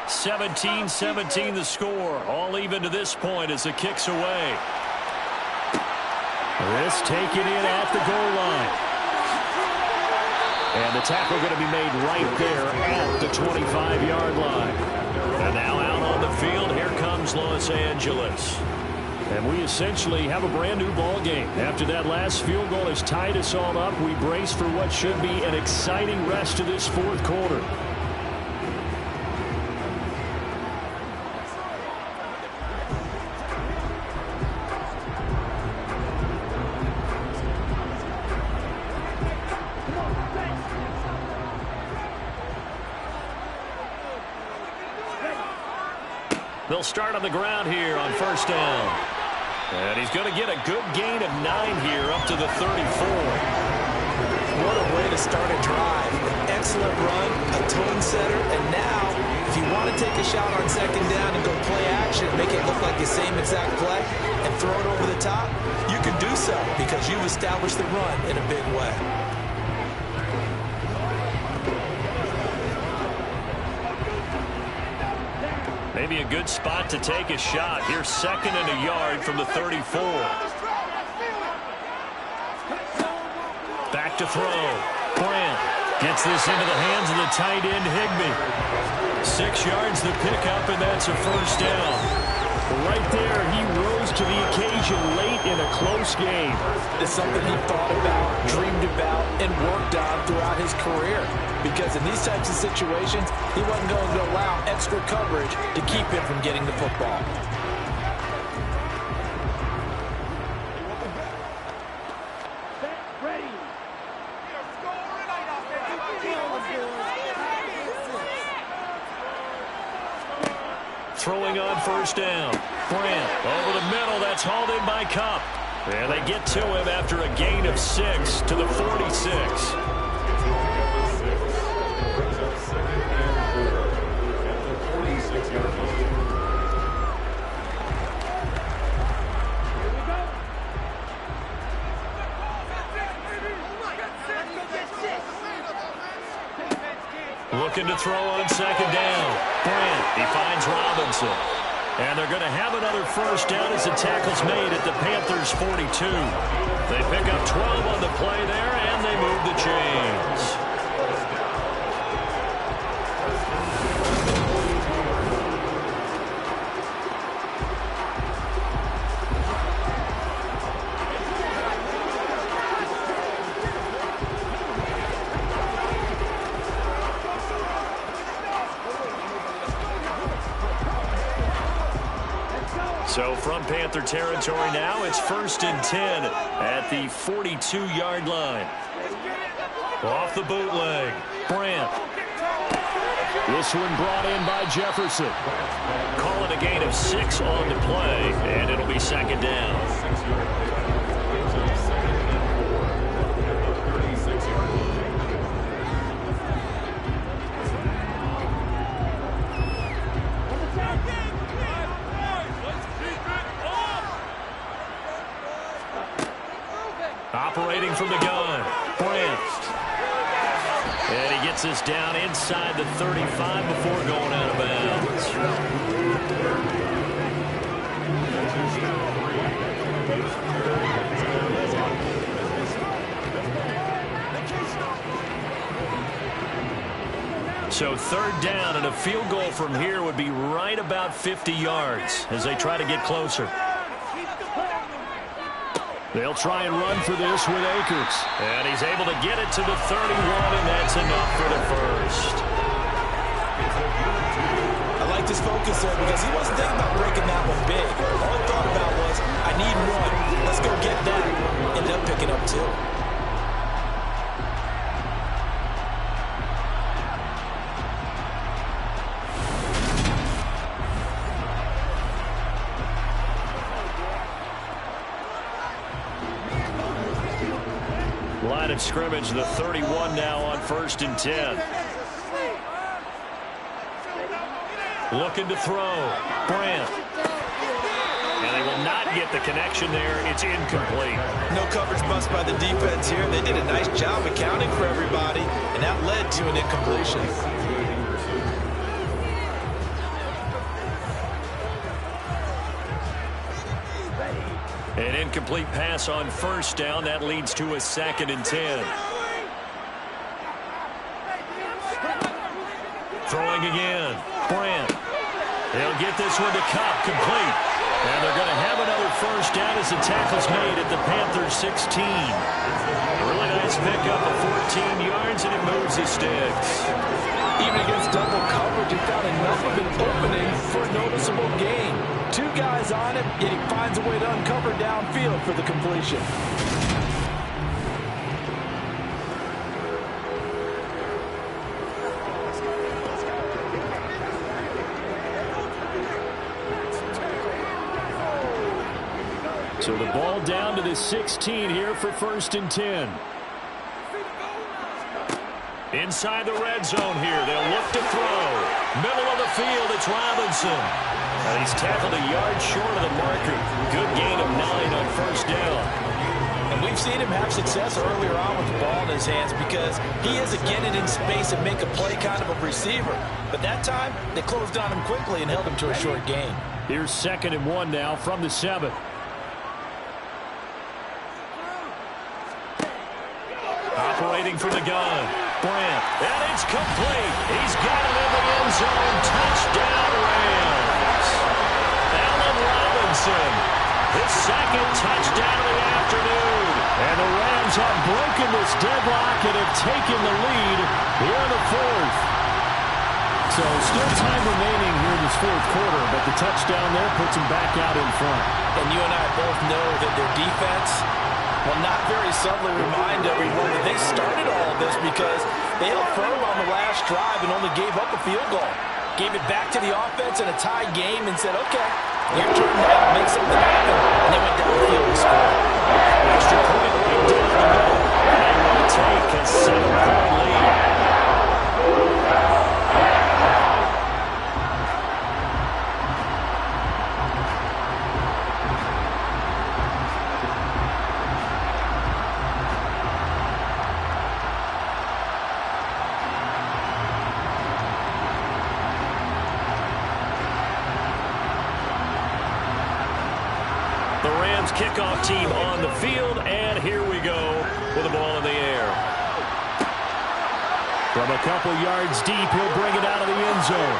(17-17) the score. All even to this point as the kick's away. This taken in at the goal line. And the tackle going to be made right there at the 25-yard line. And now out on the field, here comes Los Angeles. And we essentially have a brand new ball game. After that last field goal has tied us all up, we brace for what should be an exciting rest of this 4th quarter. They'll start on the ground here on 1st down. And he's going to get a good gain of 9 here up to the 34. What a way to start a drive. An excellent run, a tone setter, and now if you want to take a shot on 2nd down and go play action, make it look like the same exact play, and throw it over the top, you can do so because you've established the run in a big way. Maybe a good spot to take a shot. Here's 2nd and a yard from the 34. Back to throw. Grant gets this into the hands of the tight end, Higbee. 6 yards to pick up, and that's a 1st down. Right there, he rose to the occasion late in a close game. It's something he thought about, dreamed about, and worked on throughout his career. Because in these types of situations, he wasn't going to allow extra coverage to keep him from getting the football. Throwing on 1st down. Grant over the middle. That's hauled in by Cup. And they get to him after a gain of 6 to the 46. Looking to throw on second down. Brant, he finds Robinson. And they're going to have another first down as the tackle's made at the Panthers' 42. They pick up 12 on the play there, and they move the chains. So from Panther territory now, it's 1st and 10 at the 42-yard line. Off the bootleg, Brant. This one brought in by Jefferson. Call it a gain of 6 on the play, and it'll be second down. Operating from the gun, Brant. And he gets us down inside the 35 before going out of bounds. So 3rd down, and a field goal from here would be right about 50 yards as they try to get closer. They'll try and run for this with Akers. And he's able to get it to the 31, and that's enough for the first. I like his focus there because he wasn't thinking about breaking that one big. All he thought about was, I need 1. Let's go get that. Ended up picking up 2. Line of scrimmage, the 31 now on 1st and 10. Looking to throw. Brant. And they will not get the connection there. It's incomplete. No coverage bust by the defense here. They did a nice job accounting for everybody, and that led to an incompletion. An incomplete pass on 1st down. That leads to a 2nd and 10. Throwing again. Brant. They'll get this one to Cup, complete. And they're going to have another first down as the tackle's made at the Panthers' 16. Really nice pickup of 14 yards, and it moves the sticks. Even against double coverage, he found enough of an opening for a noticeable gain. 2 guys on him, yet he finds a way to uncover downfield for the completion. So the ball down to the 16 here for 1st and 10. Inside the red zone here. They'll look to throw. Middle of the field, it's Robinson. And he's tackled a yard short of the marker. Good gain of 9 on 1st down. And we've seen him have success earlier on with the ball in his hands because he is a get it in space and make a play kind of a receiver. But that time, they closed on him quickly and held him to a short gain. Here's 2nd and 1 now from the 7. Operating from the gun. Brant. And it's complete. He's got it in the end zone. Touchdown, Rams. Allen Robinson. His 2nd touchdown of the afternoon. And the Rams have broken this deadlock and have taken the lead here in the 4th. So still time remaining here in this 4th quarter, but the touchdown there puts them back out in front. And you and I both know that their defense will not very subtly remind everyone that they started all of this because they held firm on the last drive and only gave up a field goal. Gave it back to the offense in a tie game and said, okay, your turn now, make something happen. And they went down the field and scored. The Rams kickoff team on the field, and here we go with the ball in the air. From a couple yards deep, he'll bring it out of the end zone.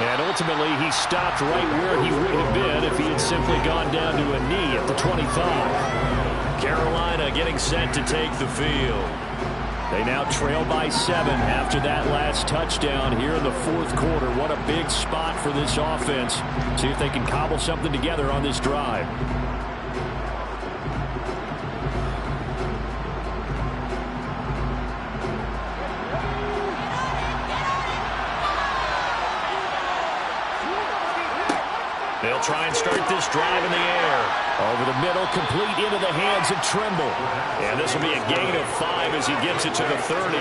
And ultimately, he stopped right where he would have been if he had simply gone down to a knee at the 25. Carolina getting set to take the field. They now trail by 7 after that last touchdown here in the fourth quarter. What a big spot for this offense. See if they can cobble something together on this drive. They'll try and start this drive in the air. Over the middle, complete into the hands of Trimble. And this will be a gain of 5 as he gets it to the 30.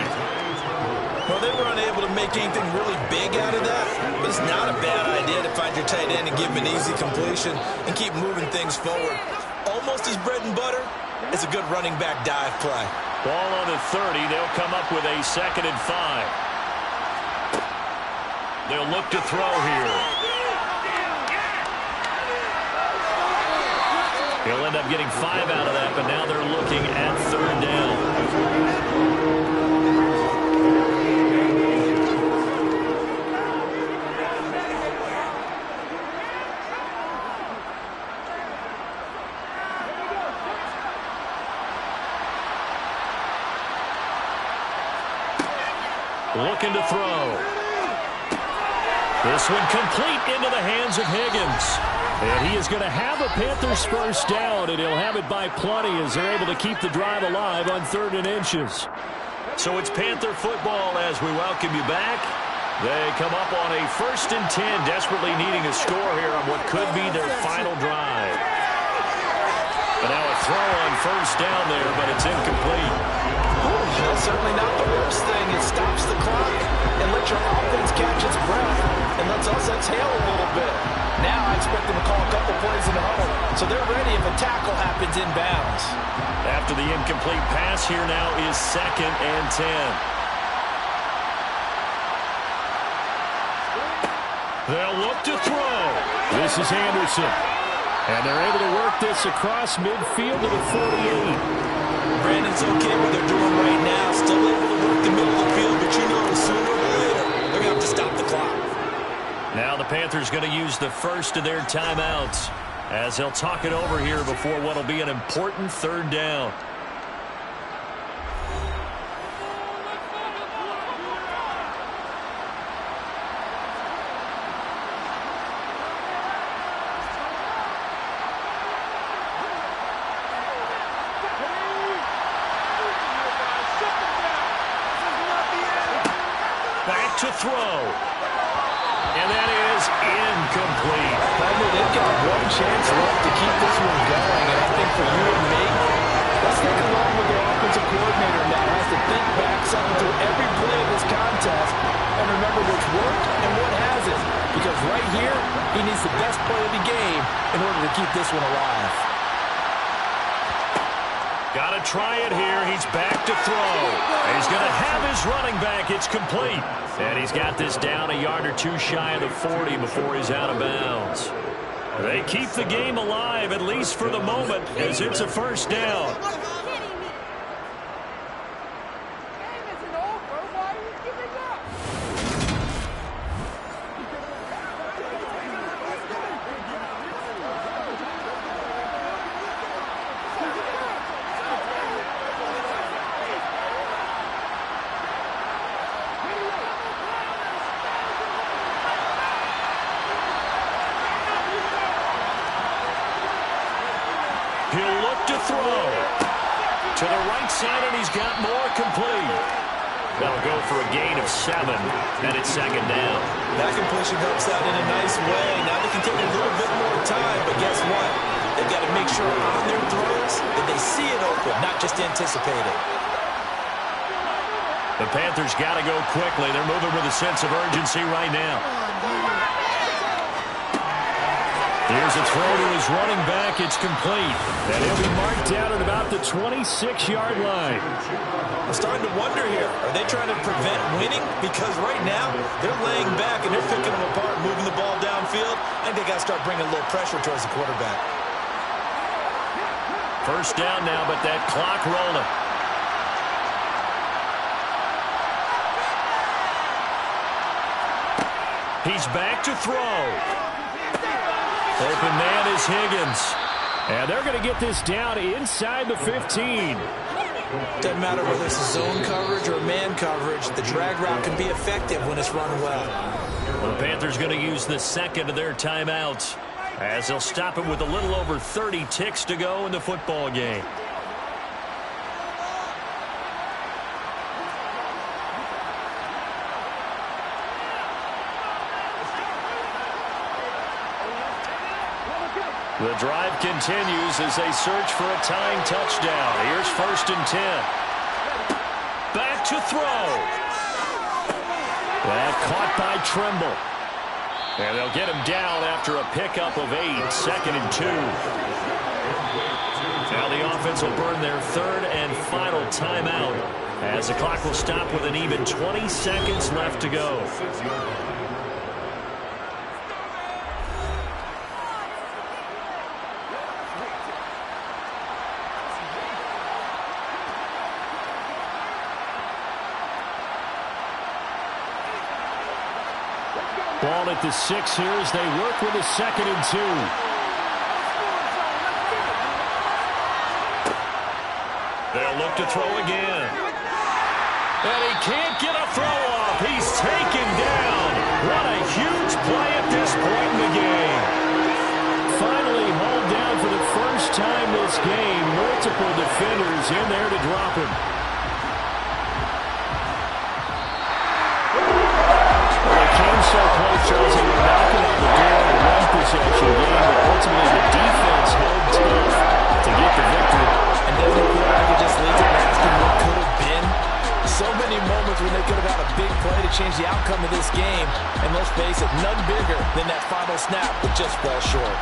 Well, they were unable to make anything really big out of that, but it's not a bad idea to find your tight end and give him an easy completion and keep moving things forward. Almost his bread and butter is a good running back dive play. Ball on the 30. They'll come up with a 2nd and 5. They'll look to throw here. He'll end up getting 5 out of that, but now they're looking at 3rd down. Looking to throw. This one complete into the hands of Higgins. And he is going to have a Panthers first down, and he'll have it by plenty as they're able to keep the drive alive on 3rd and inches. So it's Panther football as we welcome you back. They come up on a 1st and 10, desperately needing a score here on what could be their final drive. And now a throw on 1st down there, but it's incomplete. That's certainly not the worst thing. It stops the clock and lets your offense catch its breath and lets us exhale a little bit. Now I expect them to call a couple plays in the huddle, so they're ready if a tackle happens inbounds. After the incomplete pass, here now is 2nd and 10. They'll look to throw. This is Anderson. And they're able to work this across midfield to the 48. Brandon's okay what they're doing right now. Still able to work the middle of the field, but you know sooner or later they're going to have to stop the clock. Now the Panthers going to use the first of their timeouts as they'll talk it over here before what will be an important 3rd down. Back to throw. And that is incomplete. They've got one chance left to keep this one going, and I think for you and me, let's think along with their offensive coordinator now has to think back, cycle through every play of this contest, and remember which worked and what hasn't. Because right here, he needs the best play of the game in order to keep this one alive. Got to try it here. He's back to throw. He's going to have his running back. It's complete. And he's got this down a yard or 2 shy of the 40 before he's out of bounds. They keep the game alive, at least for the moment, as it's a 1st down. He'll look to throw to the right side, and he's got more complete. That'll go for a gain of 7, and it's 2nd down. That completion helps out in a nice way. Now they can take a little bit more time, but guess what? They've got to make sure on their throws that they see it open, not just anticipate it. The Panthers got to go quickly. They're moving with a sense of urgency right now. Here's a throw to his running back. It's complete. And he'll be marked down at about the 26-yard line. I'm starting to wonder here, are they trying to prevent winning? Because right now, they're laying back and they're picking them apart, moving the ball downfield. I think they got to start bringing a little pressure towards the quarterback. First down now, but that clock rolling. He's back to throw. Open man is Higgins. And they're going to get this down inside the 15. Doesn't matter whether it's a zone coverage or man coverage, the drag route can be effective when it's run well. The Panthers going to use the second of their timeouts as they'll stop it with a little over 30 ticks to go in the football game. The drive continues as they search for a tying touchdown. Here's 1st and 10. Back to throw. That caught by Trimble. And they'll get him down after a pickup of 8. 2nd and 2. Now the offense will burn their 3rd and final timeout as the clock will stop with an even 20 seconds left to go. Ball at the 6 here as they work with a 2nd and 2. They'll look to throw again. And he can't get a throw off. He's taken down. What a huge play at this point in the game. Finally hauled down for the first time this game. Multiple defenders in there to drop him. So close, Chelsea, we're knocking on the door in one possession game, but ultimately the defense held tough to get the victory. And then the quarterback just leads them asking what could have been. So many moments when they could have had a big play to change the outcome of this game. And let's face it, none bigger than that final snap that just fell short.